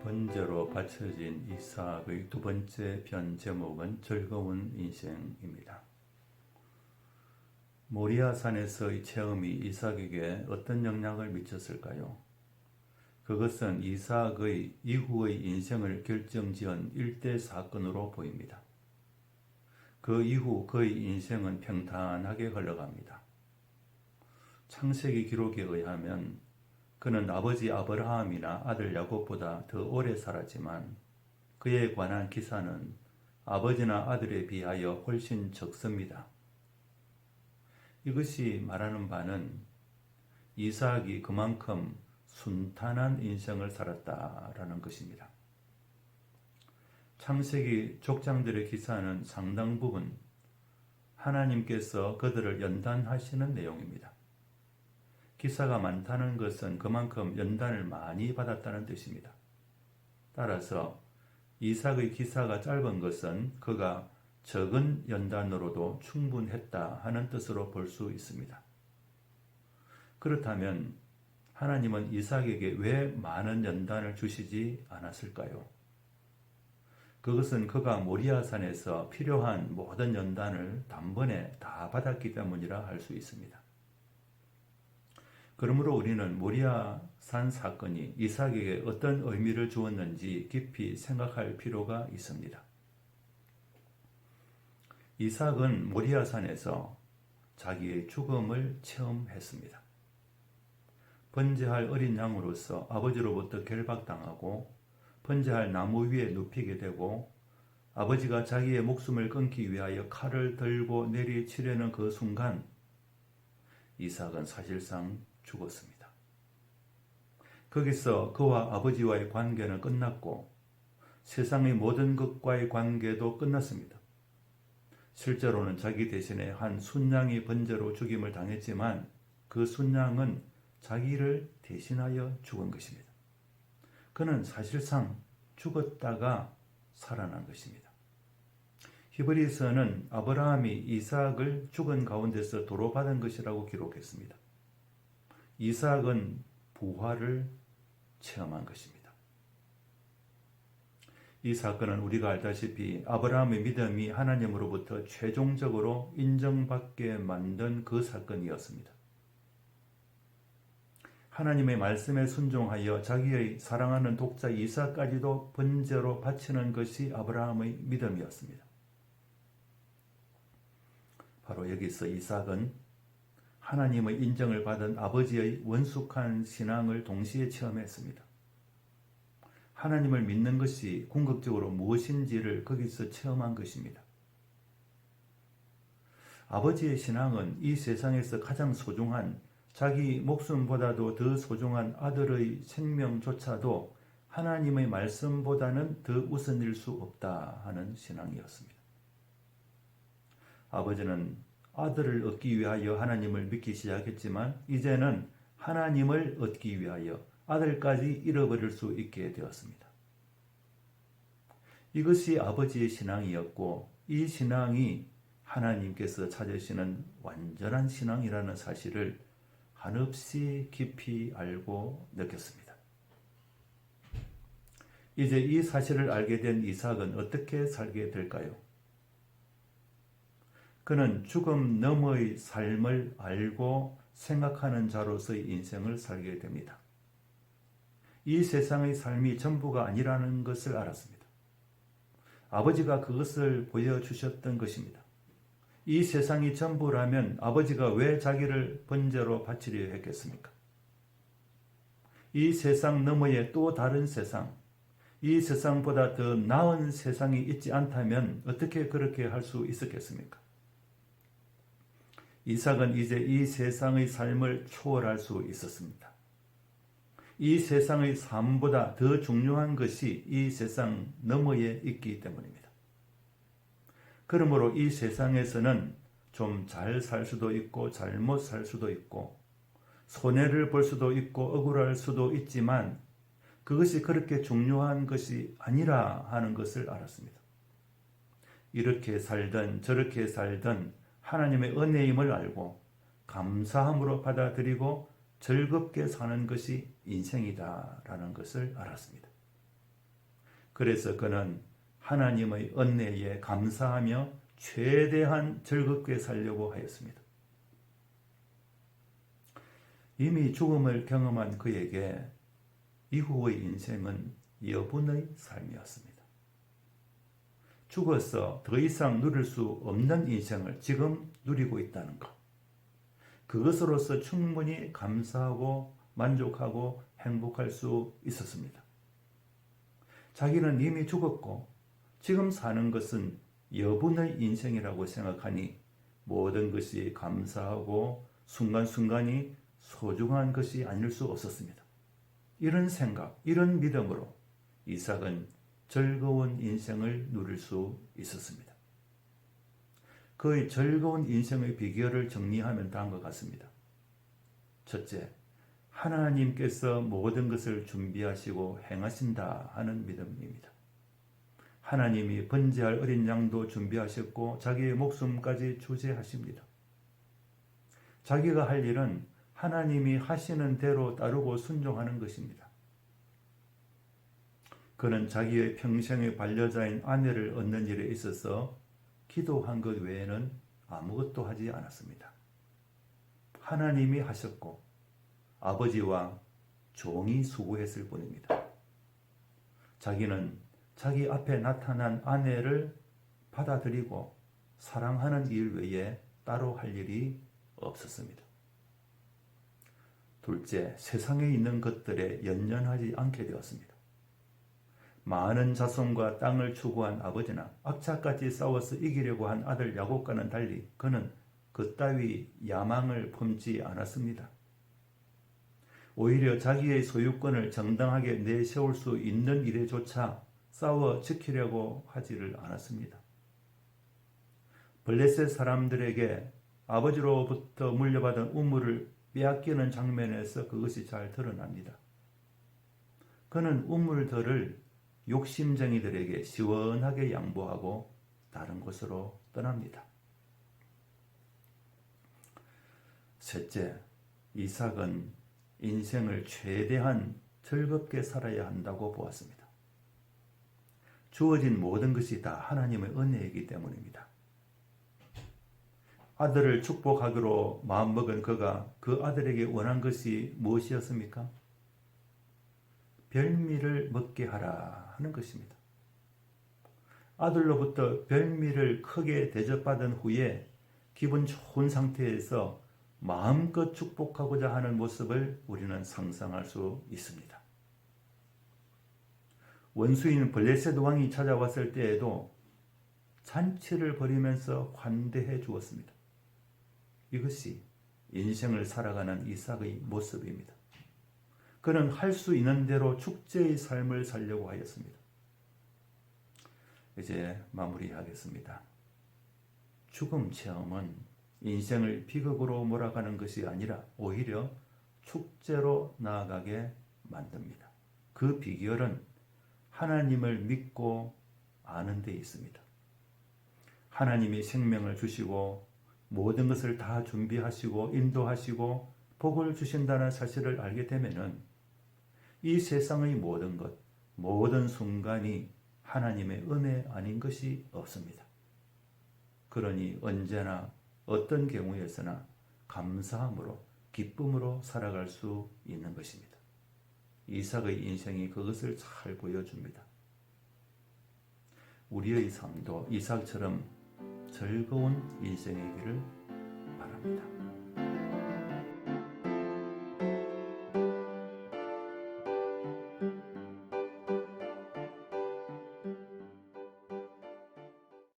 번제로 바쳐진 이삭의 두 번째 편 제목은 즐거운 인생입니다. 모리아 산에서의 체험이 이삭에게 어떤 영향을 미쳤을까요? 그것은 이삭의 이후의 인생을 결정지은 일대 사건으로 보입니다. 그 이후 그의 인생은 평탄하게 흘러갑니다. 창세기 기록에 의하면 그는 아버지 아브라함이나 아들 야곱보다 더 오래 살았지만 그에 관한 기사는 아버지나 아들에 비하여 훨씬 적습니다. 이것이 말하는 바는 이삭이 그만큼 순탄한 인생을 살았다라는 것입니다. 창세기 족장들의 기사는 상당 부분 하나님께서 그들을 연단하시는 내용입니다. 기사가 많다는 것은 그만큼 연단을 많이 받았다는 뜻입니다. 따라서 이삭의 기사가 짧은 것은 그가 적은 연단으로도 충분했다 하는 뜻으로 볼 수 있습니다. 그렇다면 하나님은 이삭에게 왜 많은 연단을 주시지 않았을까요? 그것은 그가 모리아산에서 필요한 모든 연단을 단번에 다 받았기 때문이라 할 수 있습니다. 그러므로 우리는 모리아산 사건이 이삭에게 어떤 의미를 주었는지 깊이 생각할 필요가 있습니다. 이삭은 모리아산에서 자기의 죽음을 체험했습니다. 번제할 어린 양으로서 아버지로부터 결박당하고 번제할 나무 위에 눕히게 되고 아버지가 자기의 목숨을 끊기 위하여 칼을 들고 내리치려는 그 순간 이삭은 사실상 죽었습니다. 거기서 그와 아버지와의 관계는 끝났고 세상의 모든 것과의 관계도 끝났습니다. 실제로는 자기 대신에 한 순양이 번제로 죽임을 당했지만 그 순양은 자기를 대신하여 죽은 것입니다. 그는 사실상 죽었다가 살아난 것입니다. 히브리서는 아브라함이 이삭을 죽은 가운데서 도로받은 것이라고 기록했습니다. 이삭은 부활을 체험한 것입니다. 이 사건은 우리가 알다시피 아브라함의 믿음이 하나님으로부터 최종적으로 인정받게 만든 그 사건이었습니다. 하나님의 말씀에 순종하여 자기의 사랑하는 독자 이삭까지도 번제로 바치는 것이 아브라함의 믿음이었습니다. 바로 여기서 이삭은 하나님의 인정을 받은 아버지의 원숙한 신앙을 동시에 체험했습니다. 하나님을 믿는 것이 궁극적으로 무엇인지를 거기서 체험한 것입니다. 아버지의 신앙은 이 세상에서 가장 소중한 자기 목숨보다도 더 소중한 아들의 생명조차도 하나님의 말씀보다는 더 우선일 수 없다 하는 신앙이었습니다. 아버지는 아들을 얻기 위하여 하나님을 믿기 시작했지만 이제는 하나님을 얻기 위하여 아들까지 잃어버릴 수 있게 되었습니다. 이것이 아버지의 신앙이었고 이 신앙이 하나님께서 찾으시는 완전한 신앙이라는 사실을 한없이 깊이 알고 느꼈습니다. 이제 이 사실을 알게 된 이삭은 어떻게 살게 될까요? 그는 죽음 너머의 삶을 알고 생각하는 자로서의 인생을 살게 됩니다. 이 세상의 삶이 전부가 아니라는 것을 알았습니다. 아버지가 그것을 보여주셨던 것입니다. 이 세상이 전부라면 아버지가 왜 자기를 번제로 바치려 했겠습니까? 이 세상 너머에 또 다른 세상, 이 세상보다 더 나은 세상이 있지 않다면 어떻게 그렇게 할 수 있었겠습니까? 이삭은 이제 이 세상의 삶을 초월할 수 있었습니다. 이 세상의 삶보다 더 중요한 것이 이 세상 너머에 있기 때문입니다. 그러므로 이 세상에서는 좀 잘 살 수도 있고 잘못 살 수도 있고 손해를 볼 수도 있고 억울할 수도 있지만 그것이 그렇게 중요한 것이 아니라 하는 것을 알았습니다. 이렇게 살든 저렇게 살든 하나님의 은혜임을 알고 감사함으로 받아들이고 즐겁게 사는 것이 인생이다라는 것을 알았습니다. 그래서 그는 하나님의 은혜에 감사하며 최대한 즐겁게 살려고 하였습니다. 이미 죽음을 경험한 그에게 이후의 인생은 여분의 삶이었습니다. 죽어서 더 이상 누릴 수 없는 인생을 지금 누리고 있다는 것. 그것으로서 충분히 감사하고 만족하고 행복할 수 있었습니다. 자기는 이미 죽었고 지금 사는 것은 여분의 인생이라고 생각하니 모든 것이 감사하고 순간순간이 소중한 것이 아닐 수 없었습니다. 이런 생각, 이런 믿음으로 이삭은 즐거운 인생을 누릴 수 있었습니다. 그의 즐거운 인생의 비결을 정리하면 다음과 같습니다. 첫째, 하나님께서 모든 것을 준비하시고 행하신다 하는 믿음입니다. 하나님이 번제할 어린 양도 준비하셨고 자기의 목숨까지 주재하십니다. 자기가 할 일은 하나님이 하시는 대로 따르고 순종하는 것입니다. 그는 자기의 평생의 반려자인 아내를 얻는 일에 있어서 기도한 것 외에는 아무것도 하지 않았습니다. 하나님이 하셨고 아버지와 종이 수고했을 뿐입니다. 자기는 자기 앞에 나타난 아내를 받아들이고 사랑하는 일 외에 따로 할 일이 없었습니다. 둘째, 세상에 있는 것들에 연연하지 않게 되었습니다. 많은 자손과 땅을 추구한 아버지나 악착같이 싸워서 이기려고 한 아들 야곱과는 달리 그는 그따위 야망을 품지 않았습니다. 오히려 자기의 소유권을 정당하게 내세울 수 있는 일에조차 싸워 지키려고 하지를 않았습니다. 블레셋 사람들에게 아버지로부터 물려받은 우물을 빼앗기는 장면에서 그것이 잘 드러납니다. 그는 우물들을 욕심쟁이들에게 시원하게 양보하고 다른 곳으로 떠납니다. 셋째, 이삭은 인생을 최대한 즐겁게 살아야 한다고 보았습니다. 주어진 모든 것이 다 하나님의 은혜이기 때문입니다. 아들을 축복하기로 마음먹은 그가 그 아들에게 원한 것이 무엇이었습니까? 별미를 먹게 하라 하는 것입니다. 아들로부터 별미를 크게 대접받은 후에 기분 좋은 상태에서 마음껏 축복하고자 하는 모습을 우리는 상상할 수 있습니다. 원수인 블레셋 왕이 찾아왔을 때에도 잔치를 벌이면서 환대해 주었습니다. 이것이 인생을 살아가는 이삭의 모습입니다. 그는 할 수 있는 대로 축제의 삶을 살려고 하였습니다. 이제 마무리하겠습니다. 죽음 체험은 인생을 비극으로 몰아가는 것이 아니라 오히려 축제로 나아가게 만듭니다. 그 비결은 하나님을 믿고 아는 데 있습니다. 하나님이 생명을 주시고 모든 것을 다 준비하시고 인도하시고 복을 주신다는 사실을 알게 되면은 이 세상의 모든 것, 모든 순간이 하나님의 은혜 아닌 것이 없습니다. 그러니 언제나 어떤 경우에서나 감사함으로 기쁨으로 살아갈 수 있는 것입니다. 이삭의 인생이 그것을 잘 보여줍니다. 우리의 삶도 이삭처럼 즐거운 인생이기를 바랍니다.